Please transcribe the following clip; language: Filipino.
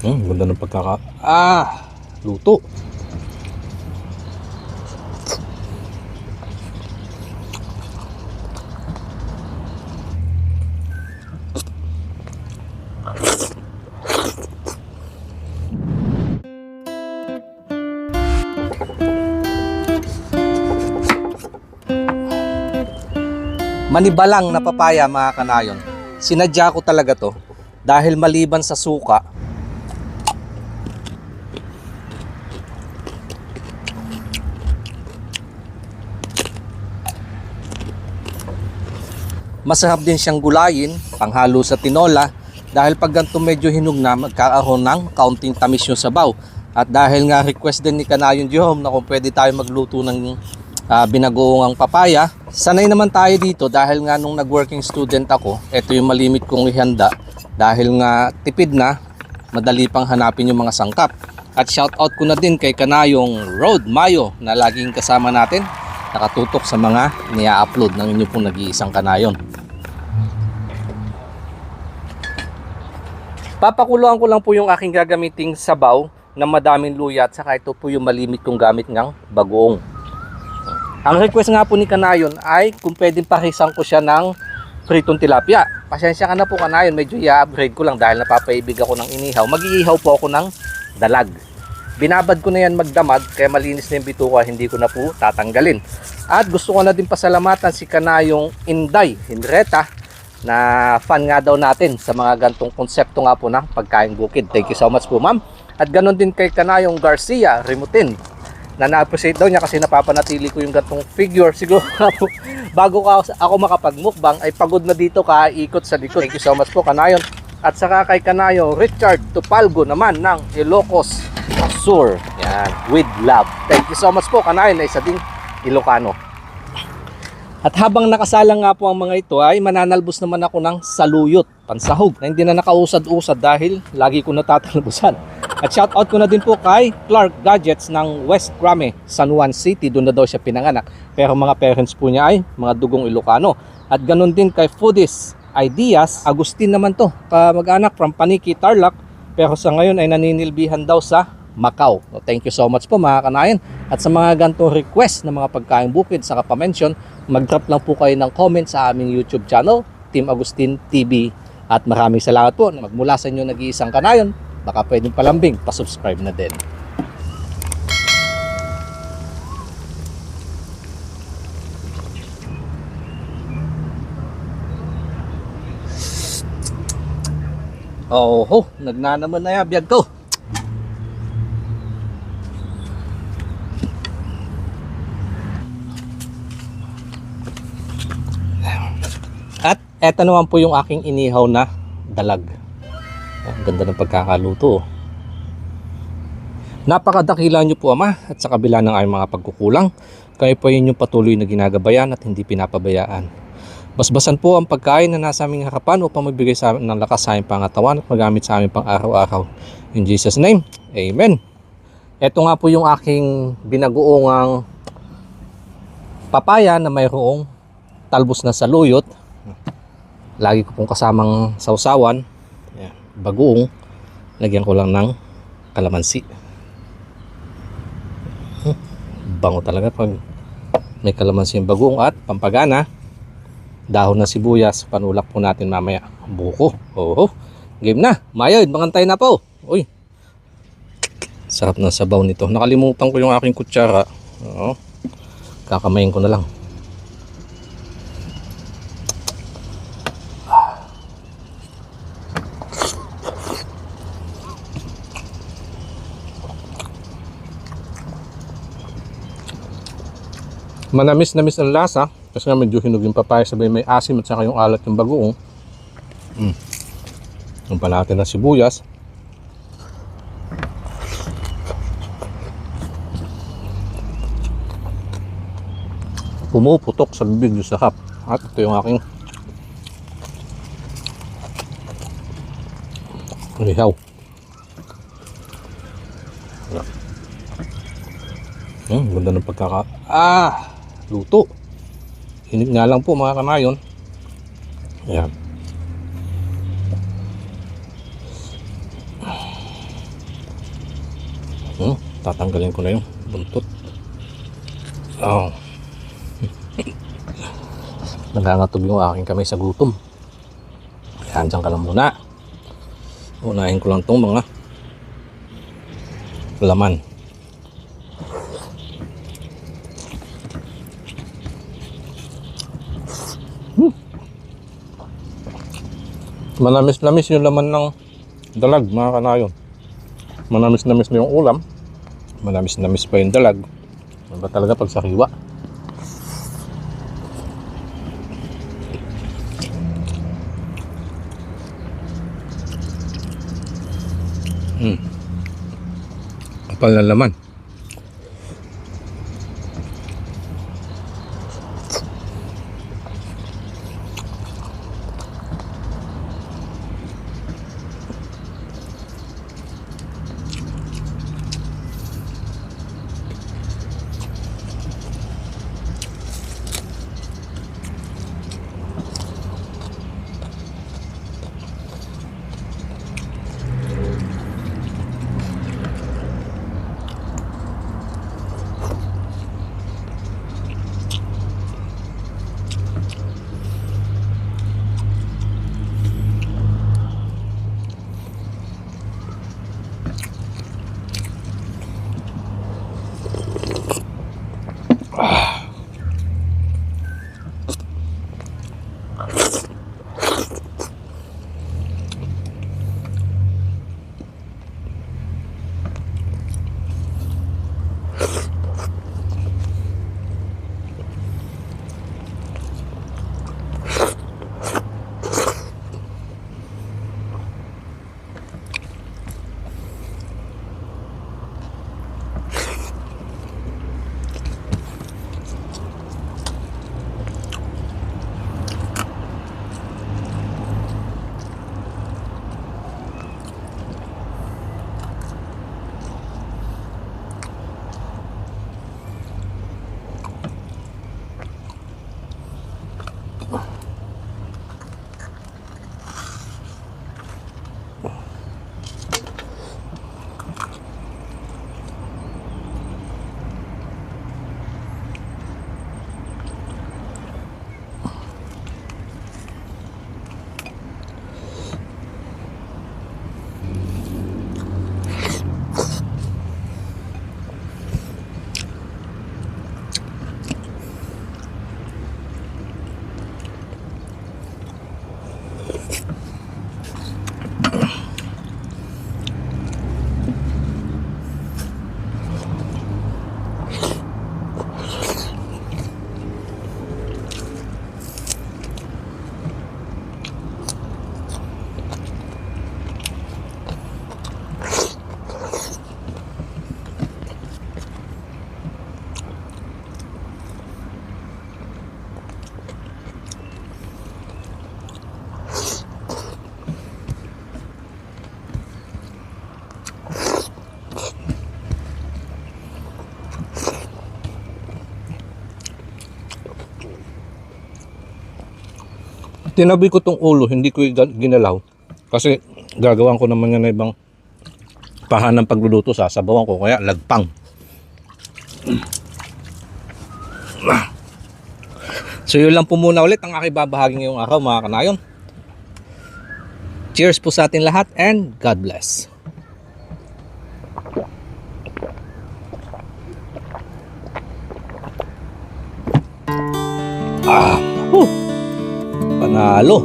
Ganda ng luto. Manibalang na papaya mga kanayon. Sinadya ko talaga to dahil maliban sa suka, masarap din siyang gulayin, panghalo sa tinola, dahil pag ganito medyo hinog na, magkakaroon ng kaunting tamis yung sabaw. At dahil nga request din ni Kanayon Jerome na kung pwede tayo magluto ng binagoong papaya, sanay naman tayo dito dahil nga nung nag-working student ako, ito yung malimit kong ihanda dahil nga tipid na, madali pang hanapin yung mga sangkap. At shoutout ko na din kay Kanayong Road Mayo na laging kasama natin, nakatutok sa mga nia-upload ng inyo pong nag-iisang kanayon. Papakuluan ko lang po yung aking gagamiting sabaw na madaming luya at saka ito po yung malimit kong gamit ng bagoong. Ang request nga po ni Kanayon ay kung pwedeng pakisan ko siya ng pritong tilapia. Pasensya ka na po Kanayon, medyo i-upgrade ko lang dahil napapaibig ako ng inihaw. Mag-iihaw po ako ng dalag. Binabad ko na yan magdamag kaya malinis na yung bituka, hindi ko na po tatanggalin. At gusto ko na din pasalamatan si Kanayong Inday Henreta na fan nga daw natin sa mga gantong konsepto nga po ng pagkain bukid. Thank you so much po ma'am. At ganon din kay Kanayong Garcia Rimutin na na-appreciate daw niya kasi napapanatili ko yung gantong figure. Siguro bago ako makapagmukbang ay pagod na dito ikot sa likod. Thank you so much po Kanayon. At saka kay Kanayong Richard Tupalgo naman ng Ilocos Sur. Yan, with love. Thank you so much po Kanayon na isa ding Ilocano. At habang nakasalang nga po ang mga ito ay mananalbos naman ako ng saluyot, pansahog na hindi na nakausad-usad dahil lagi ko natatalbusan. At shoutout ko na din po kay Clark Gadgets ng West Crame, San Juan City. Doon na daw siya pinanganak. Pero mga parents po niya ay mga dugong Ilocano. At ganun din kay Foodies Ideas, Agustin naman to, kamag-anak from Paniki, Tarlac. Pero sa ngayon ay naninilbihan daw sa Macau. So, thank you so much po mga kanayan. At sa mga gantong request na mga pagkain bukid sa kapamention, mag-drop lang po kayo ng comment sa aming YouTube channel, Team Agustin TV. At maraming salamat po. Magmula sa inyo nag-iisang kanayon, baka pwedeng palambing, pa-subscribe na din. Oh, nagnanaman na yan, biyag ko. At eto naman po yung aking inihaw na dalag. Ang ganda ng pagkakaluto. Napakadakila nyo po ama at sa kabila ng aming mga pagkukulang, kayo po yun yung patuloy na ginagabayan at hindi pinapabayaan. Basbasan po ang pagkain na nasa aming harapan upang magbigay sa amin ng lakas sa aming pangatawan at magamit sa aming pang araw-araw. In Jesus' name, Amen. Ito nga po yung aking binagoong papaya na mayroong talbos na saluyot. Lagi ko pong kasamang sausawan. Bagoong, lagyan ko lang ng kalamansi. Bango talaga pag may kalamansi yung bagoong at pampagana, dahon na sibuyas, panulak po natin mamaya. Buko. Game na. Mayad, mangantay na po. Uy, sarap ng sabaw nito. Nakalimutan ko yung aking kutsara. Kakamayin ko na lang. Manamis-namis ang lasa kasi nga medyo hinog yung papaya, sabay may asim at saka yung alat yung bagoong. Yung pa natin ng sibuyas. Pumuputok sa bibig yung sarap. At ito yung aking ihaw. Ganda ng luto. Hinig nga lang po mga kanayon. Ayan. Tatanggalin ko na yung buntot. Oh. Nangangatog yung aking kamay sa gutom. Yan, dyan ka lang muna. Unahin ko lang tong mga laman. Manamis-namis yung laman ng dalag, mga kanayon. Manamis-namis na yung ulam. Manamis-namis pa yung dalag. Iba talaga pag sa hiwa. Kapal na laman. Tinabi ko tong ulo, hindi ko ginalaw. Kasi gagawin ko naman yan na ibang pahanang pagluluto, sasabawan ko, kaya lagpang. So yun lang po muna ulit ang aking babahagi ngayong araw, mga kanayon. Cheers po sa atin lahat and God bless. Panalo.